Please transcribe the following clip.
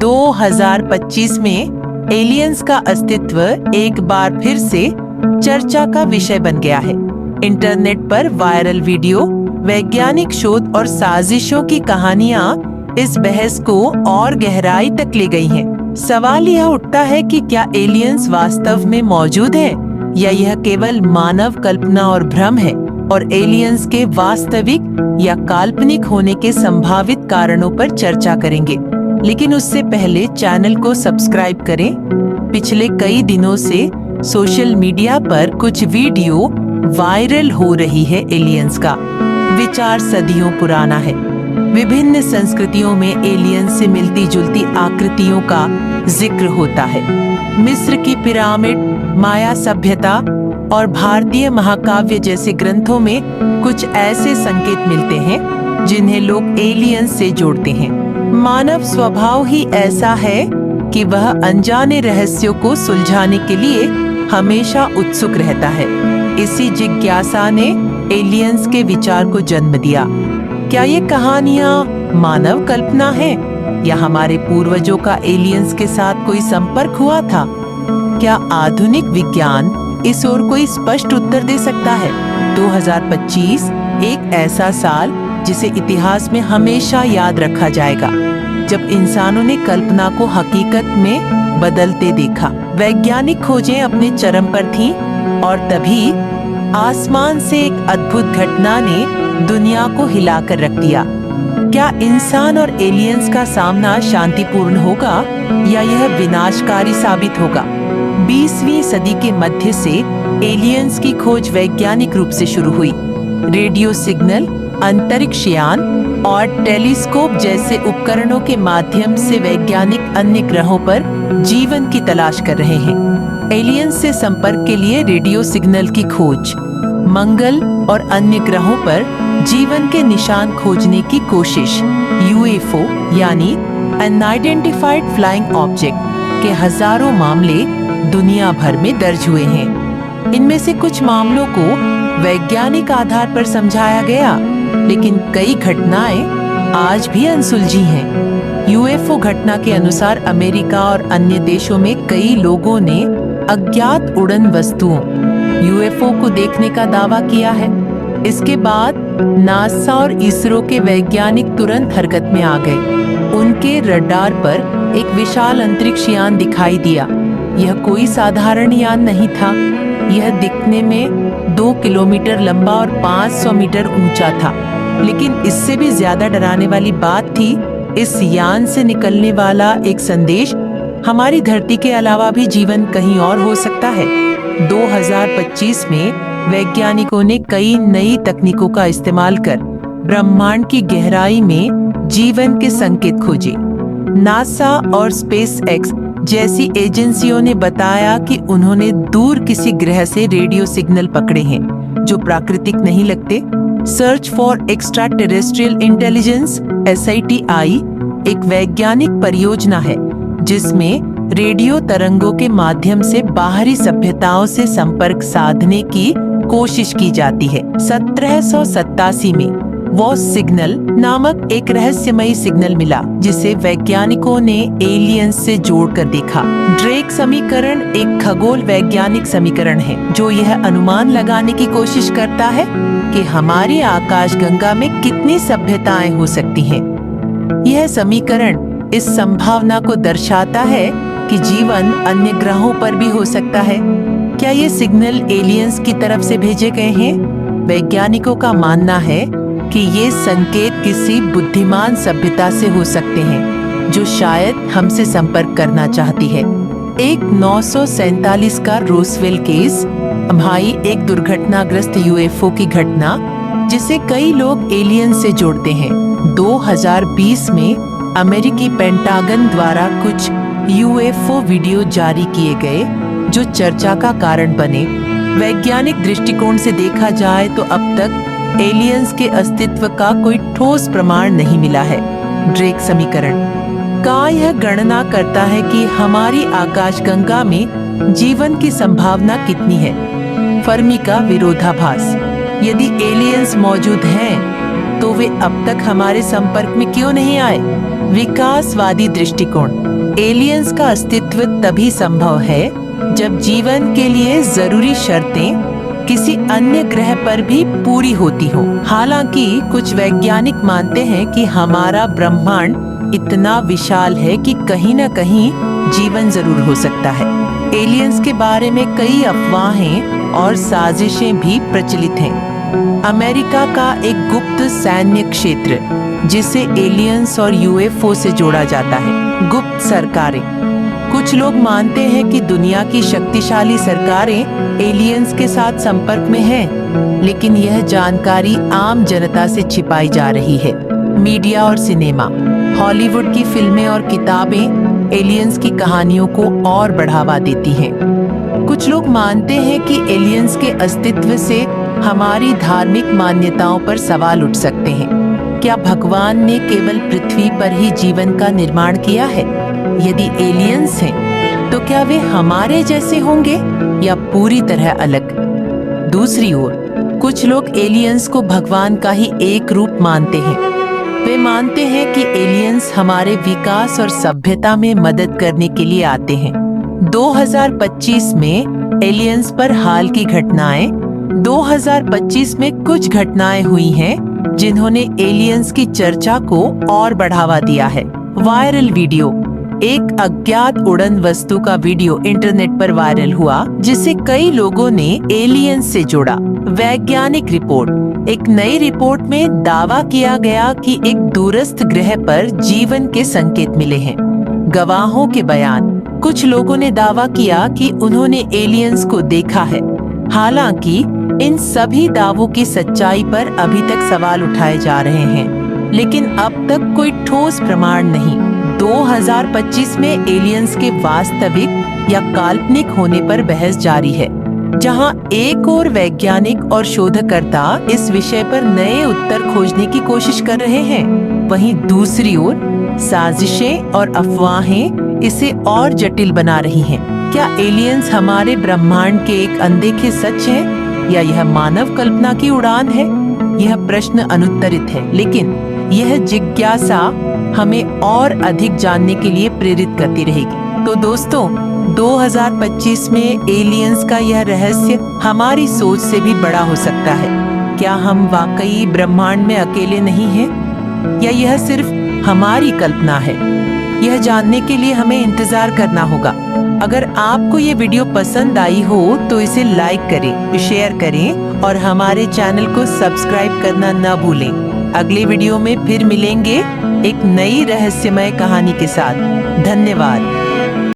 2025 में एलियंस का अस्तित्व एक बार फिर से चर्चा का विषय बन गया है। इंटरनेट पर वायरल वीडियो, वैज्ञानिक शोध और साजिशों की कहानियां इस बहस को और गहराई तक ले गई हैं। सवाल यह उठता है कि क्या एलियंस वास्तव में मौजूद है या यह केवल मानव कल्पना और भ्रम है, और एलियंस के वास्तविक या काल्पनिक होने के संभावित कारणों पर चर्चा करेंगे। लेकिन उससे पहले चैनल को सब्सक्राइब करें। पिछले कई दिनों से सोशल मीडिया पर कुछ वीडियो वायरल हो रही है। एलियंस का विचार सदियों पुराना है। विभिन्न संस्कृतियों में एलियंस से मिलती जुलती आकृतियों का जिक्र होता है। मिस्र की पिरामिड, माया सभ्यता और भारतीय महाकाव्य जैसे ग्रंथों में कुछ ऐसे संकेत मिलते हैं जिन्हें लोग एलियंस से जोड़ते हैं। मानव स्वभाव ही ऐसा है कि वह अनजाने रहस्यों को सुलझाने के लिए हमेशा उत्सुक रहता है। इसी जिज्ञासा ने एलियंस के विचार को जन्म दिया। क्या ये कहानियां मानव कल्पना है या हमारे पूर्वजों का एलियंस के साथ कोई संपर्क हुआ था? क्या आधुनिक विज्ञान इस ओर कोई स्पष्ट उत्तर दे सकता है? 2025 एक ऐसा साल जिसे इतिहास में हमेशा याद रखा जाएगा, जब इंसानों ने कल्पना को हकीकत में बदलते देखा। वैज्ञानिक खोजें अपने चरम पर थीं और तभी आसमान से एक अद्भुत घटना ने दुनिया को हिलाकर रख दिया। क्या इंसान और एलियंस का सामना शांतिपूर्ण होगा या यह विनाशकारी साबित होगा? 20वीं सदी के मध्य से एलियंस की खोज वैज्ञानिक रूप से शुरू हुई। रेडियो सिग्नल, अंतरिक्ष यान और टेलीस्कोप जैसे उपकरणों के माध्यम से वैज्ञानिक अन्य ग्रहों पर जीवन की तलाश कर रहे हैं। एलियंस से संपर्क के लिए रेडियो सिग्नल की खोज, मंगल और अन्य ग्रहों पर जीवन के निशान खोजने की कोशिश, यूएफओ यानी अनआइडेंटिफाइड फ्लाइंग ऑब्जेक्ट के हजारों मामले दुनिया भर में दर्ज हुए हैं। इनमें से कुछ मामलों को वैज्ञानिक आधार पर समझाया गया, लेकिन कई घटनाएं आज भी अनसुलझी हैं। यूएफओ घटना के अनुसार अमेरिका और अन्य देशों में कई लोगों ने अज्ञात उड़न वस्तुओं यूएफओ को देखने का दावा किया है। इसके बाद नासा और इसरो के वैज्ञानिक तुरंत हरकत में आ गए। उनके रडार पर एक विशाल अंतरिक्ष यान दिखाई दिया। यह कोई साधारण यान नहीं था। यह दिखने में 2 किलोमीटर लंबा और 500 मीटर ऊंचा था। लेकिन इससे भी ज्यादा डराने वाली बात थी, इस यान से निकलने वाला एक संदेश हमारी धरती के अलावा भी जीवन कहीं और हो सकता है। 2025 में वैज्ञानिकों ने कई नई तकनीकों का इस्तेमाल कर ब्रह्मांड की गहराई में जीवन के संकेत खोजे। नासा और स्पेस एक्स जैसी एजेंसियों ने बताया कि उन्होंने दूर किसी ग्रह से रेडियो सिग्नल पकड़े हैं जो प्राकृतिक नहीं लगते। Search for extra terrestrial intelligence SITI एक वैज्ञानिक परियोजना है जिसमें रेडियो तरंगों के माध्यम से बाहरी सभ्यताओं से संपर्क साधने की कोशिश की जाती है। 1787 में वॉस सिग्नल नामक एक रहस्यमयी सिग्नल मिला, जिसे वैज्ञानिकों ने एलियंस से जोड़कर देखा। ड्रेक समीकरण एक खगोल वैज्ञानिक समीकरण है जो यह अनुमान लगाने की कोशिश करता है कि हमारी आकाशगंगा में कितनी सभ्यताएं हो सकती हैं। यह समीकरण इस संभावना को दर्शाता है कि जीवन अन्य ग्रहों पर भी हो सकता है। क्या ये सिग्नल एलियंस की तरफ से भेजे गए हैं? वैज्ञानिकों का मानना है कि ये संकेत किसी बुद्धिमान सभ्यता से हो सकते हैं जो शायद हमसे संपर्क करना चाहती है। एक 947 का रोसवेल केस, भाई एक दुर्घटनाग्रस्त यूएफओ की घटना जिसे कई लोग एलियंस से जोड़ते हैं। 2020 में अमेरिकी पेंटागन द्वारा कुछ यूएफओ वीडियो जारी किए गए जो चर्चा का कारण बने। वैज्ञानिक दृष्टिकोण से देखा जाए तो अब तक एलियंस के अस्तित्व का कोई ठोस प्रमाण नहीं मिला है। ड्रेक समीकरण का यह गणना करता है कि हमारी आकाशगंगा में जीवन की संभावना कितनी है। फर्मी का विरोधाभास, यदि एलियंस मौजूद हैं तो वे अब तक हमारे संपर्क में क्यों नहीं आए। विकासवादी दृष्टिकोण, एलियंस का अस्तित्व तभी संभव है जब जीवन के लिए जरूरी शर्तें किसी अन्य ग्रह पर भी पूरी होती हो। हालांकि कुछ वैज्ञानिक मानते हैं कि हमारा ब्रह्मांड इतना विशाल है कि कहीं न कहीं जीवन जरूर हो सकता है। एलियंस के बारे में कई अफवाहें और साजिशें भी प्रचलित हैं। अमेरिका का एक गुप्त सैन्य क्षेत्र जिसे एलियंस और यूएफओ से जोड़ा जाता है। गुप्त सरकारें। कुछ लोग मानते हैं कि दुनिया की शक्तिशाली सरकारें एलियंस के साथ संपर्क में हैं, लेकिन यह जानकारी आम जनता से छिपाई जा रही है। मीडिया और सिनेमा। हॉलीवुड की फिल्में और किताबें एलियंस की कहानियों को और बढ़ावा देती हैं। कुछ लोग मानते हैं कि एलियंस के अस्तित्व से हमारी धार्मिक मान्यताओं पर सवाल उठ सकते हैं। क्या भगवान ने केवल पृथ्वी पर ही जीवन का निर्माण किया है? यदि एलियंस हैं, तो क्या वे हमारे जैसे होंगे या पूरी तरह अलग? दूसरी ओर, कुछ लोग एलियंस को भगवान का ही एक रूप मानते हैं। वे मानते हैं कि एलियंस हमारे विकास और सभ्यता में मदद करने के लिए आते हैं। 2025 में एलियंस पर हाल की घटनाएं। 2025 में कुछ घटनाएं हुई हैं जिन्होंने एलियंस की चर्चा को और बढ़ावा दिया है। Viral video. एक अज्ञात उड़न वस्तु का वीडियो इंटरनेट पर वायरल हुआ जिसे कई लोगों ने एलियंस से जोड़ा। वैज्ञानिक रिपोर्ट। एक नई रिपोर्ट में दावा किया गया कि एक दूरस्थ ग्रह पर जीवन के संकेत मिले हैं। गवाहों के बयान। कुछ लोगों ने दावा किया कि उन्होंने एलियंस को देखा है। हालांकि इन सभी दावों की सच्चाई पर अभी तक सवाल उठाए जा रहे हैं, लेकिन अब तक कोई ठोस प्रमाण नहीं। 2025 में एलियंस के वास्तविक या काल्पनिक होने पर बहस जारी है, जहां एक और वैज्ञानिक और शोधकर्ता इस विषय पर नए उत्तर खोजने की कोशिश कर रहे हैं। वहीं दूसरी ओर साजिशें और अफवाहें इसे और जटिल बना रही हैं। क्या एलियंस हमारे ब्रह्मांड के एक अनदेखे सच हैं या यह मानव कल्पना की उड़ान है? यह प्रश्न अनुत्तरित है, लेकिन यह जिज्ञासा हमें और अधिक जानने के लिए प्रेरित करती रहेगी। तो दोस्तों, 2025 में एलियंस का यह रहस्य हमारी सोच से भी बड़ा हो सकता है। क्या हम वाकई ब्रह्मांड में अकेले नहीं हैं, या यह सिर्फ हमारी कल्पना है? यह जानने के लिए हमें इंतजार करना होगा। अगर आपको ये वीडियो पसंद आई हो तो इसे लाइक करें, शेयर करें और हमारे चैनल को सब्सक्राइब करना न भूलें। अगले वीडियो में फिर मिलेंगे एक नई रहस्यमय कहानी के साथ। धन्यवाद।